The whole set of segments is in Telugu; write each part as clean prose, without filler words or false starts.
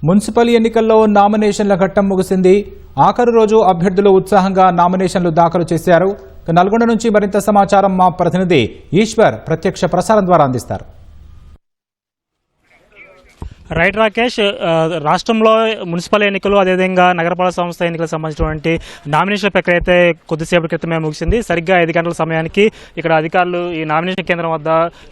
మున్సిపల్ ఎన్నికల్లో నామినేషన్ల ఘట్టం ముగిసింది. ఆఖరు రోజు అభ్యర్థులు ఉత్సాహంగా నామినేషన్లు దాఖలు చేశారు. నల్గొండ నుంచి మరింత సమాచారం మా ప్రతినిధి ఈశ్వర్ ప్రత్యక్ష ప్రసారం ద్వారా అందిస్తారు. రైట్ రాకేష్, రాష్ట్రంలో మున్సిపల్ ఎన్నికలు అదేవిధంగా నగరపాలక సంస్థ ఎన్నికలకు సంబంధించినటువంటి నామినేషన్ ప్రక్రియ అయితే కొద్దిసేపటి క్రితమే ముగిసింది. సరిగ్గా 5 గంటల సమయానికి ఇక్కడ అధికారులు ఈ నామినేషన్ కేంద్రం వద్ద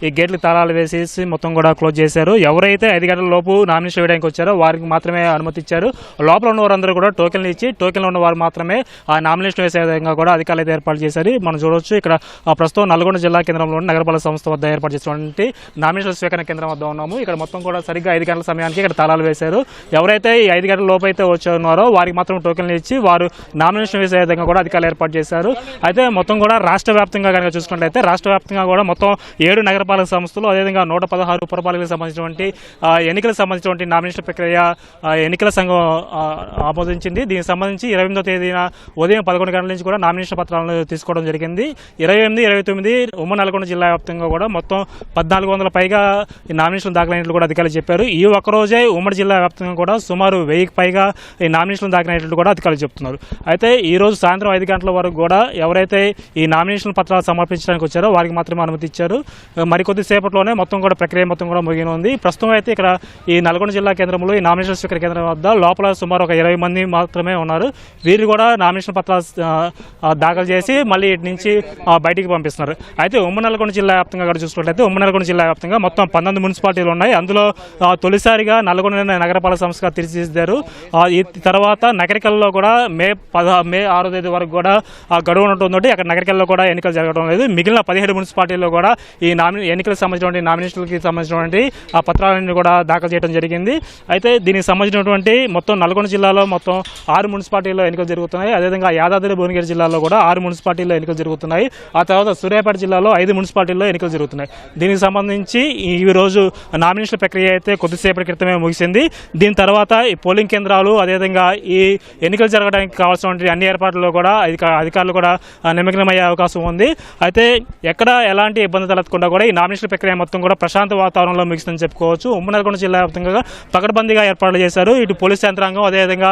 ఈ గేట్లు తాళాలు వేసేసి మొత్తం కూడా క్లోజ్ చేశారు. ఎవరైతే 5 గంటల లోపు నామినేషన్ వేయడానికి వచ్చారో వారికి మాత్రమే అనుమతి ఇచ్చారు. లోపల ఉన్న వారందరూ కూడా టోకెన్లు ఇచ్చి టోకెన్లు ఉన్న వారు మాత్రమే ఆ నామినేషన్ వేసే విధంగా కూడా అధికారులు అయితే ఏర్పాటు చేశారు. మనం చూడవచ్చు ఇక్కడ ప్రస్తుతం నల్గొండ జిల్లా కేంద్రంలోని నగరపాలక సంస్థ వద్ద ఏర్పాటు చేసినటువంటి నామినేషన్ స్వీకరణ కేంద్రం వద్ద ఉన్నాము. ఇక్కడ మొత్తం కూడా సరిగ్గా 5 గంటల సమయానికి ఇక్కడ తాళాలు వేశారు. ఎవరైతే ఈ 5 గంటల లోపు అయితే వచ్చారో వారికి మాత్రం టోకెన్లు ఇచ్చి వారు నామినేషన్ వేసే విధంగా కూడా అధికారులు ఏర్పాటు చేశారు. అయితే మొత్తం కూడా రాష్ట్ర వ్యాప్తంగా కనుక చూసుకున్నట్లయితే రాష్ట్ర వ్యాప్తంగా కూడా మొత్తం 7 నగరపాలక సంస్థలు అదేవిధంగా 116 పురపాలికలకు సంబంధించినటువంటి ఎన్నికలకు సంబంధించినటువంటి నామినేషన్ ప్రక్రియ ఎన్నికల సంఘం ఆమోదించింది. దీనికి సంబంధించి 28వ తేదీన ఉదయం 11 గంటల నుంచి కూడా నామినేషన్ పత్రాలను తీసుకోవడం జరిగింది. 28, 29 ఉమ్మడి నల్గొండ జిల్లా వ్యాప్తంగా కూడా మొత్తం 1400 పైగా ఈ నామినేషన్ దాఖలైనట్లు కూడా అధికారులు చెప్పారు. ఈ ఒక్కరోజే ఉమ్మడి జిల్లా వ్యాప్తంగా కూడా సుమారు 1000కి పైగా ఈ నామినేషన్లు దాఖలైనట్లు కూడా అధికారులు చెప్తున్నారు. అయితే ఈ రోజు సాయంత్రం 5 గంటల వరకు కూడా ఎవరైతే ఈ నామినేషన్ పత్రాలు సమర్పించడానికి వచ్చారో వారికి మాత్రమే అనుమతి ఇచ్చారు. మరికొద్ది సేపట్లోనే మొత్తం కూడా ప్రక్రియ మొత్తం కూడా ముగియనుంది. ప్రస్తుతం అయితే ఇక్కడ ఈ నల్గొండ జిల్లా కేంద్రంలో ఈ నామినేషన్ స్వీకరణ కేంద్రం వద్ద లోపల సుమారు ఒక 20 మంది మాత్రమే ఉన్నారు. వీరు కూడా నామినేషన్ పత్రాలు దాఖలు చేసి మళ్ళీ ఇటు నుంచి బయటికి పంపిస్తున్నారు. అయితే ఉమ్మడి నల్గొండ జిల్లా వ్యాప్తంగా కూడా చూసుకున్నట్లయితే ఉమ్మడి నల్గొండ జిల్లా వ్యాప్తంగా మొత్తం 19 మున్సిపాలిటీలు ఉన్నాయి. అందులో తొలిసారిగా నల్గొండ నగరపాలక సంస్థగా తీర్చిదిద్దారు. ఈ తర్వాత నగరికల్లో కూడా మే 6వ తేదీ వరకు కూడా గడువు ఉండటంతో అక్కడ నగరికల్లో కూడా ఎన్నికలు జరగడం లేదు. మిగిలిన 17 మున్సిపాలిటీల్లో కూడా ఈ ఎన్నికలకు సంబంధించినటువంటి నామినేషన్లకి సంబంధించినటువంటి ఆ పత్రాలన్నీ కూడా దాఖలు చేయడం జరిగింది. అయితే దీనికి సంబంధించినటువంటి మొత్తం నల్గొండ జిల్లాలో మొత్తం 6 మున్సిపాలిటీల్లో ఎన్నికలు జరుగుతున్నాయి. అదేవిధంగా యాదాద్రి భువనగిరి జిల్లాలో కూడా 6 మున్సిపాలిటీల్లో ఎన్నికలు జరుగుతున్నాయి. ఆ తర్వాత సూర్యాపేట జిల్లాలో 5 మున్సిపాలిటీల్లో ఎన్నికలు జరుగుతున్నాయి. దీనికి సంబంధించి ఈ రోజు నామినేషన్ ప్రక్రియ అయితే కొద్దిసేపటి క్రితమే ముగిసింది. దీని తర్వాత ఈ పోలింగ్ కేంద్రాలు అదేవిధంగా ఈ ఎన్నికలు జరగడానికి కావాల్సినటువంటి అన్ని ఏర్పాట్లలో కూడా అధికారులు కూడా నిమగ్నమయ్యే అవకాశం ఉంది. అయితే ఎక్కడ ఎలాంటి ఇబ్బంది తలెత్తకుండా కూడా ఈ నామినేషన్ ప్రక్రియ మొత్తం కూడా ప్రశాంత వాతావరణంలో ముగిస్తుందని చెప్పుకోవచ్చు. ఉమ్మడి నల్గొండ జిల్లా వ్యాప్తంగా పకడ్బందీగా ఏర్పాట్లు చేశారు. ఇటు పోలీస్ యంత్రాంగం అదేవిధంగా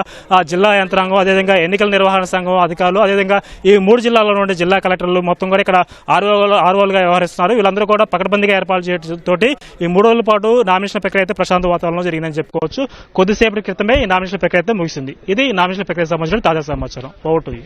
జిల్లా యంత్రాంగం అదేవిధంగా ఎన్నికల నిర్వహణ సంఘం అధికారులు అదేవిధంగా ఈ 3 జిల్లాల్లో ఉండే జిల్లా కలెక్టర్లు మొత్తం కూడా ఇక్కడ ఆర్ఓలుగా వ్యవహరిస్తున్నారు. వీళ్ళందరూ కూడా పకడ్బందీగా ఏర్పాటు చేయడంతో ఈ 3 రోజుల పాటు నామినేషన్ ప్రక్రియ అయితే ప్రశాంత వాతావరణంలో జరిగిందని చెప్పుకోవచ్చు. కొద్దిసేపటి క్రితమే ఈ నామినేషన్ ప్రక్రియ అయితే ముగిసింది. ఇది నామినేషన్ ప్రక్రియ సంబంధించిన తాజా సమాచారం. Over to you.